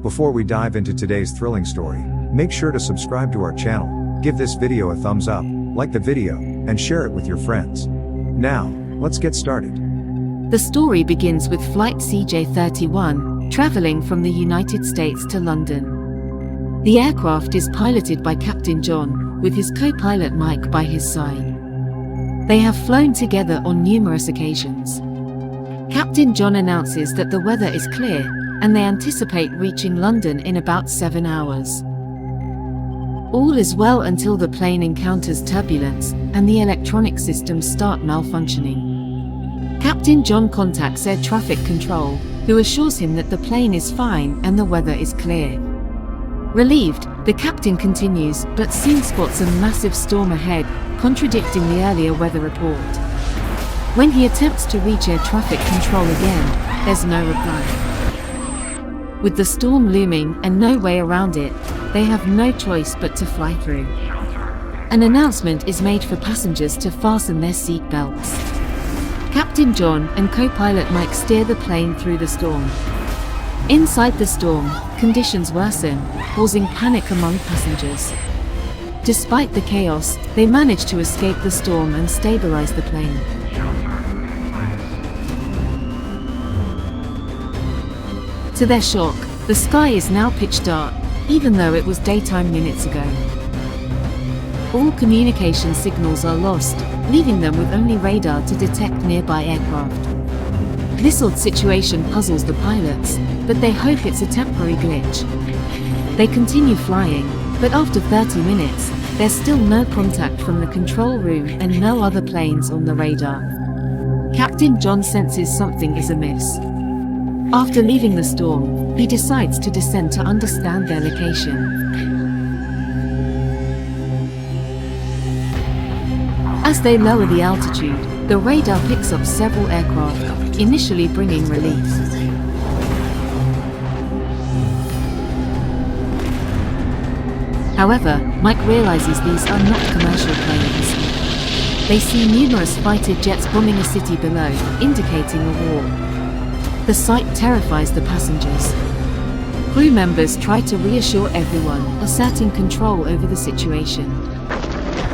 Before we dive into today's thrilling story, make sure to subscribe to our channel, give this video a thumbs up, like the video, and share it with your friends. Now, let's get started. The story begins with Flight CJ-31, traveling from the United States to London. The aircraft is piloted by Captain John, with his co-pilot Mike by his side. They have flown together on numerous occasions. Captain John announces that the weather is clear, and they anticipate reaching London in about 7 hours. All is well until the plane encounters turbulence, and the electronic systems start malfunctioning. Captain John contacts air traffic control, who assures him that the plane is fine and the weather is clear. Relieved, the captain continues, but soon spots a massive storm ahead, contradicting the earlier weather report. When he attempts to reach air traffic control again, there's no reply. With the storm looming and no way around it, they have no choice but to fly through. An announcement is made for passengers to fasten their seat belts. Captain John and co-pilot Mike steer the plane through the storm. Inside the storm, conditions worsen, causing panic among passengers. Despite the chaos, they manage to escape the storm and stabilize the plane. To their shock, the sky is now pitch dark, even though it was daytime minutes ago. All communication signals are lost, leaving them with only radar to detect nearby aircraft. This odd situation puzzles the pilots, but they hope it's a temporary glitch. They continue flying, but after 30 minutes, there's still no contact from the control room and no other planes on the radar. Captain John senses something is amiss. After leaving the storm, he decides to descend to understand their location. As they lower the altitude, the radar picks up several aircraft, initially bringing relief. However, Mike realizes these are not commercial planes. They see numerous fighter jets bombing a city below, indicating a war. The sight terrifies the passengers. Crew members try to reassure everyone, asserting control over the situation.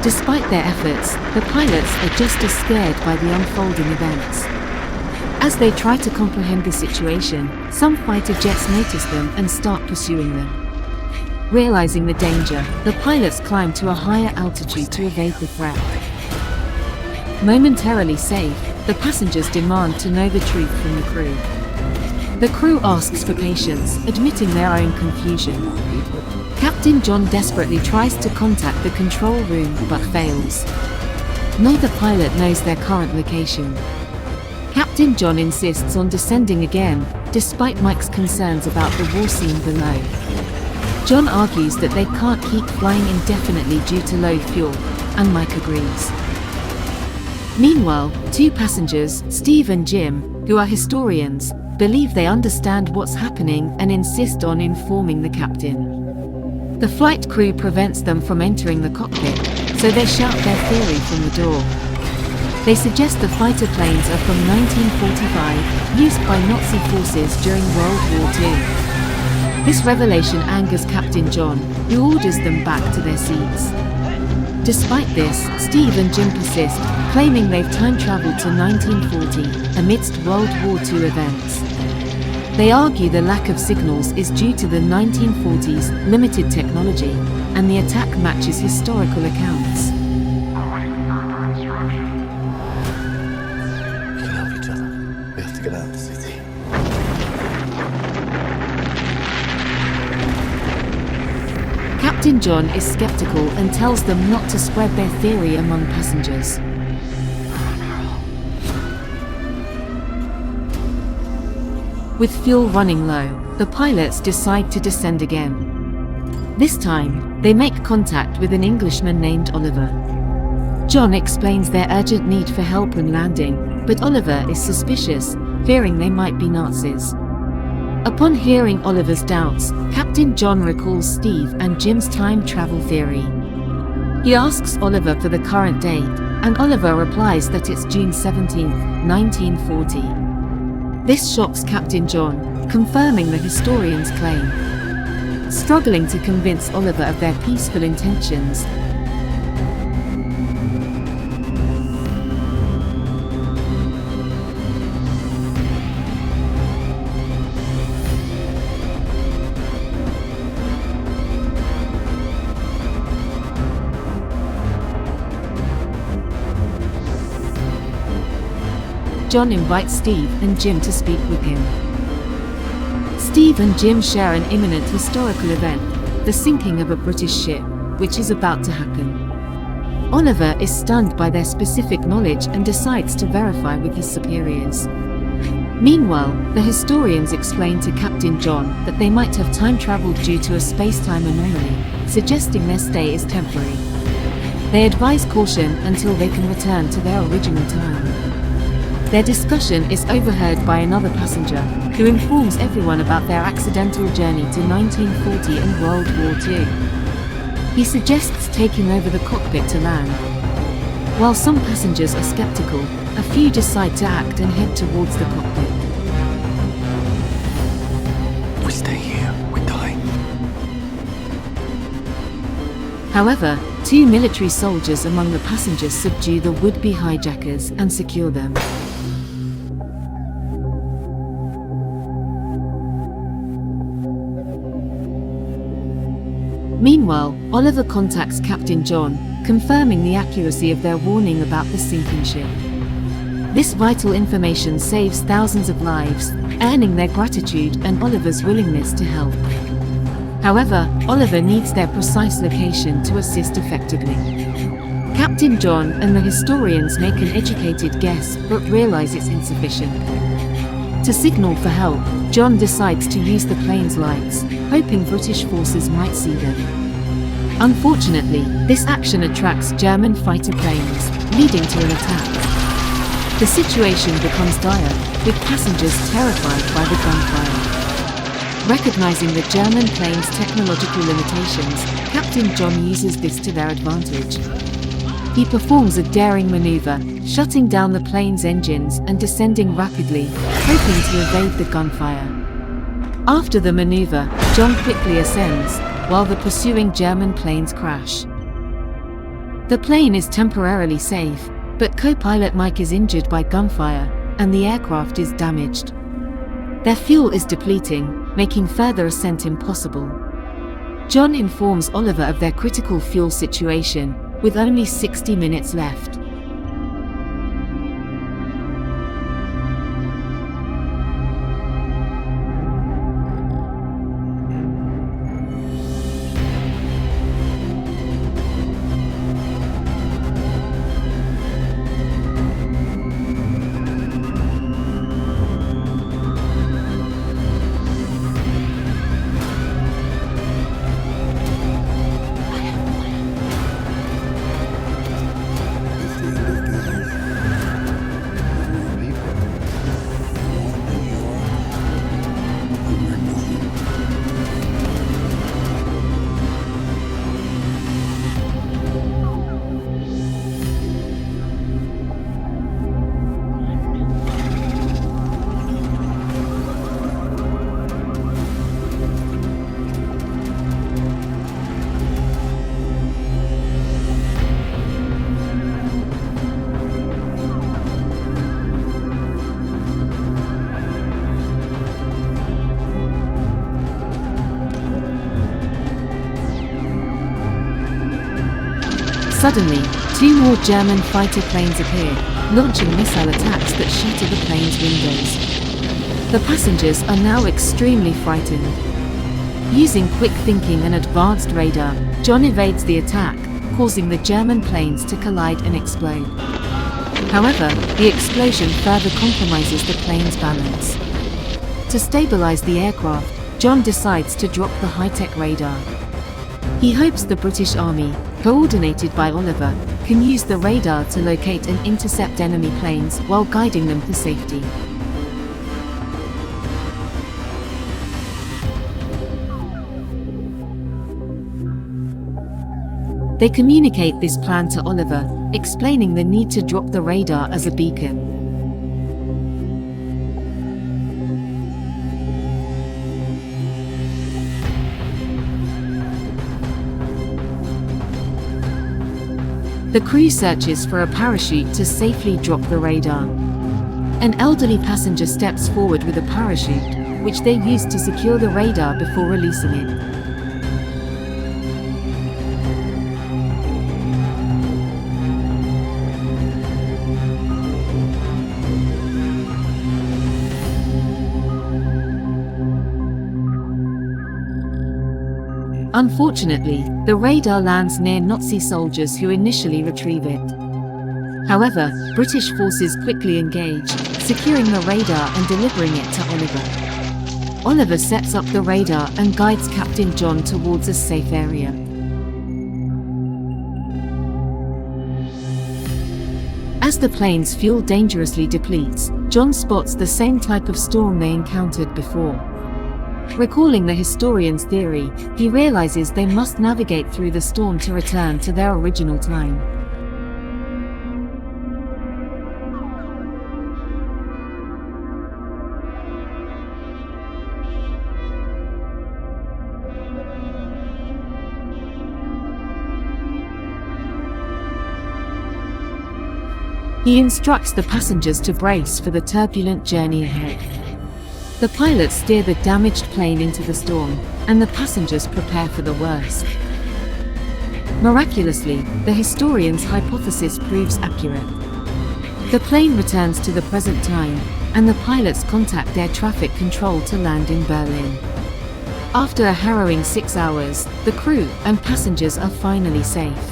Despite their efforts, the pilots are just as scared by the unfolding events. As they try to comprehend the situation, some fighter jets notice them and start pursuing them. Realizing the danger, the pilots climb to a higher altitude to evade the threat. Momentarily safe, the passengers demand to know the truth from the crew. The crew asks for patience, admitting their own confusion. Captain John desperately tries to contact the control room but fails. Neither pilot knows their current location. Captain John insists on descending again, despite Mike's concerns about the war scene below. John argues that they can't keep flying indefinitely due to low fuel, and Mike agrees. Meanwhile, two passengers, Steve and Jim, who are historians, believe they understand what's happening and insist on informing the captain. The flight crew prevents them from entering the cockpit, so they shout their theory from the door. They suggest the fighter planes are from 1945, used by Nazi forces during World War II. This revelation angers Captain John, who orders them back to their seats. Despite this, Steve and Jim persist, claiming they've time-traveled to 1940 amidst World War II events. They argue the lack of signals is due to the 1940s limited technology, and the attack matches historical accounts. We can help each other. We have to get out of the city. Captain John is skeptical and tells them not to spread their theory among passengers. With fuel running low, the pilots decide to descend again. This time, they make contact with an Englishman named Oliver. John explains their urgent need for help when landing, but Oliver is suspicious, fearing they might be Nazis. Upon hearing Oliver's doubts, Captain John recalls Steve and Jim's time travel theory. He asks Oliver for the current date, and Oliver replies that it's June 17, 1940. This shocks Captain John, confirming the historian's claim. struggling to convince Oliver of their peaceful intentions. John invites Steve and Jim to speak with him. Steve and Jim share an imminent historical event, the sinking of a British ship, which is about to happen. Oliver is stunned by their specific knowledge and decides to verify with his superiors. Meanwhile, the historians explain to Captain John that they might have time traveled due to a space-time anomaly, suggesting their stay is temporary. They advise caution until they can return to their original time. Their discussion is overheard by another passenger, who informs everyone about their accidental journey to 1940 and World War II. He suggests taking over the cockpit to land. While some passengers are skeptical, a few decide to act and head towards the cockpit. If we stay here, we die. However, 2 military soldiers among the passengers subdue the would-be hijackers and secure them. Meanwhile, Oliver contacts Captain John, confirming the accuracy of their warning about the sinking ship. This vital information saves thousands of lives, earning their gratitude and Oliver's willingness to help. However, Oliver needs their precise location to assist effectively. Captain John and the historians make an educated guess but realize it's insufficient. To signal for help, John decides to use the plane's lights, hoping British forces might see them. Unfortunately, this action attracts German fighter planes, leading to an attack. The situation becomes dire, with passengers terrified by the gunfire. Recognizing the German plane's technological limitations, Captain John uses this to their advantage. He performs a daring maneuver, shutting down the plane's engines and descending rapidly, hoping to evade the gunfire. After the maneuver, John quickly ascends, while the pursuing German planes crash. The plane is temporarily safe, but co-pilot Mike is injured by gunfire, and the aircraft is damaged. Their fuel is depleting, making further ascent impossible. John informs Oliver of their critical fuel situation, with only 60 minutes left. Suddenly, 2 more German fighter planes appear, launching missile attacks that shatter the plane's windows. The passengers are now extremely frightened. Using quick thinking and advanced radar, John evades the attack, causing the German planes to collide and explode. However, the explosion further compromises the plane's balance. To stabilize the aircraft, John decides to drop the high-tech radar. He hopes the British Army, coordinated by Oliver, can use the radar to locate and intercept enemy planes while guiding them to safety. They communicate this plan to Oliver, explaining the need to drop the radar as a beacon. The crew searches for a parachute to safely drop the radar. An elderly passenger steps forward with a parachute, which they use to secure the radar before releasing it. Unfortunately, the radar lands near Nazi soldiers who initially retrieve it. However, British forces quickly engage, securing the radar and delivering it to Oliver. Oliver sets up the radar and guides Captain John towards a safe area. As the plane's fuel dangerously depletes, John spots the same type of storm they encountered before. Recalling the historian's theory, he realizes they must navigate through the storm to return to their original time. He instructs the passengers to brace for the turbulent journey ahead. The pilots steer the damaged plane into the storm, and the passengers prepare for the worst. Miraculously, the historian's hypothesis proves accurate. The plane returns to the present time, and the pilots contact air traffic control to land in Berlin. After a harrowing 6 hours, the crew and passengers are finally safe.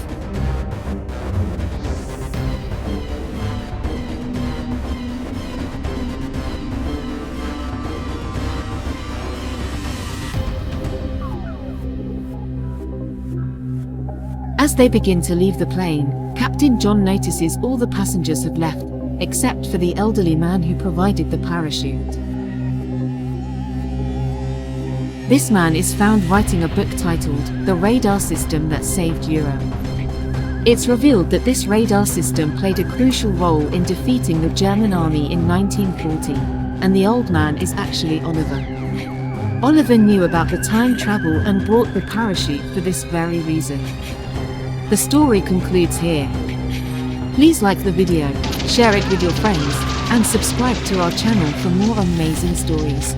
As they begin to leave the plane, Captain John notices all the passengers have left, except for the elderly man who provided the parachute. This man is found writing a book titled "The Radar System That Saved Europe." It's revealed that this radar system played a crucial role in defeating the German army in 1940, and the old man is actually Oliver. Oliver knew about the time travel and brought the parachute for this very reason. The story concludes here. Please like the video, share it with your friends, and subscribe to our channel for more amazing stories.